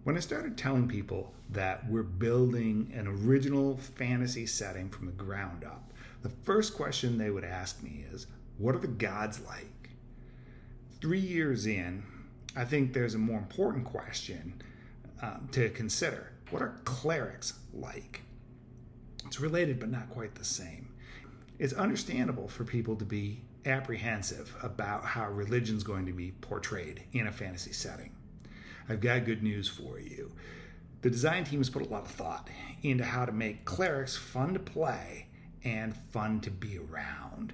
When I started telling people that we're building an original fantasy setting from the ground up, the first question they would ask me is, what are the gods like? 3 years in, I think there's a more important question to consider. What are clerics like? It's related, but not quite the same. It's understandable for people to be apprehensive about how religion's going to be portrayed in a fantasy setting. I've got good news for you. The design team has put a lot of thought into how to make clerics fun to play and fun to be around,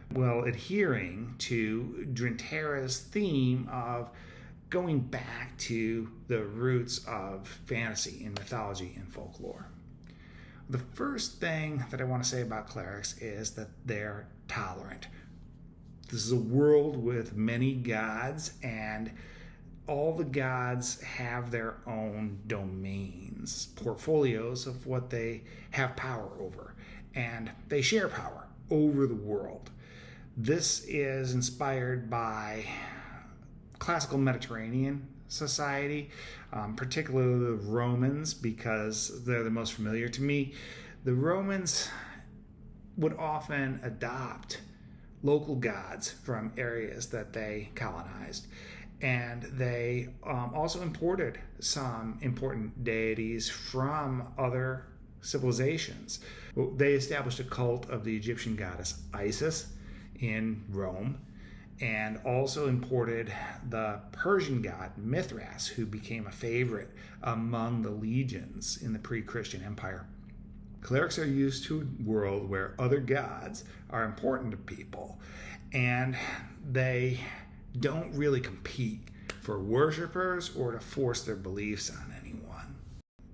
while adhering to Drintera's theme of going back to the roots of fantasy and mythology and folklore. The first thing that I want to say about clerics is that they're tolerant. This is a world with many gods, and all the gods have their own domains, portfolios of what they have power over, and they share power over the world. This is inspired by classical Mediterranean society, particularly the Romans, because they're the most familiar to me. The Romans would often adopt local gods from areas that they colonized. And they also imported some important deities from other civilizations. They established a cult of the Egyptian goddess Isis in Rome, and also imported the Persian god Mithras, who became a favorite among the legions in the pre-Christian empire. Clerics are used to a world where other gods are important to people, and they don't really compete for worshipers or to force their beliefs on anyone.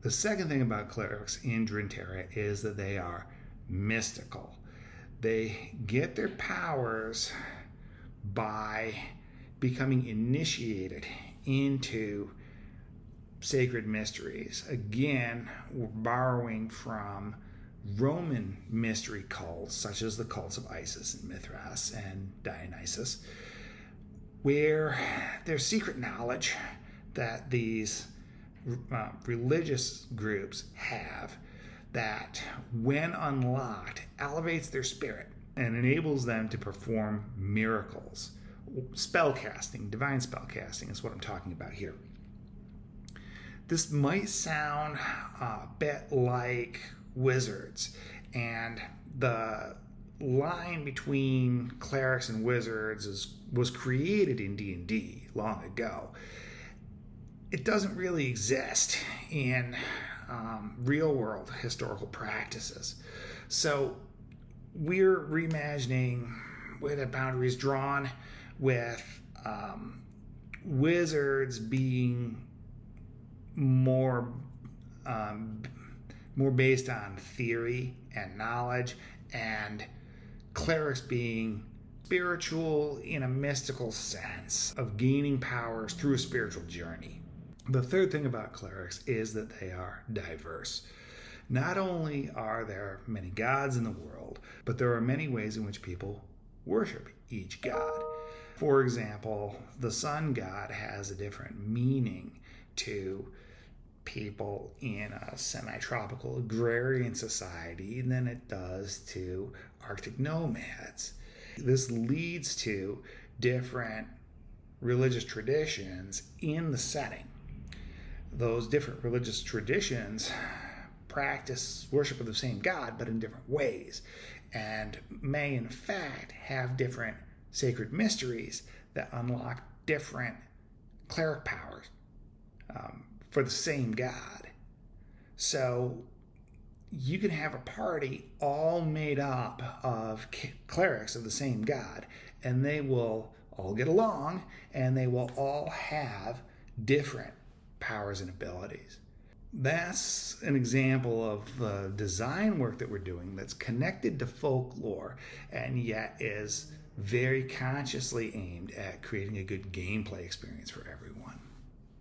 The second thing about clerics in Drintera is that they are mystical. They get their powers by becoming initiated into sacred mysteries. Again, we're borrowing from Roman mystery cults, such as the cults of Isis and Mithras and Dionysus, where there's secret knowledge that these religious groups have that, when unlocked, elevates their spirit and enables them to perform miracles. Spellcasting, divine spellcasting is what I'm talking about here. This might sound a bit like wizards, and the line between clerics and wizards was created in D&D long ago. It doesn't really exist in real-world historical practices. So we're reimagining with the boundaries drawn, with wizards being more based on theory and knowledge, and clerics being spiritual in a mystical sense of gaining powers through a spiritual journey. The third thing about clerics is that they are diverse. Not only are there many gods in the world, but there are many ways in which people worship each god. For example, the sun god has a different meaning to people in a semi-tropical agrarian society than it does to Arctic nomads. This leads to different religious traditions in the setting. Those different religious traditions practice worship of the same God, but in different ways, and may in fact have different sacred mysteries that unlock different cleric powers for the same God. So you can have a party all made up of clerics of the same God, and they will all get along, and they will all have different powers and abilities. That's an example of the design work that we're doing that's connected to folklore and yet is very consciously aimed at creating a good gameplay experience for everyone.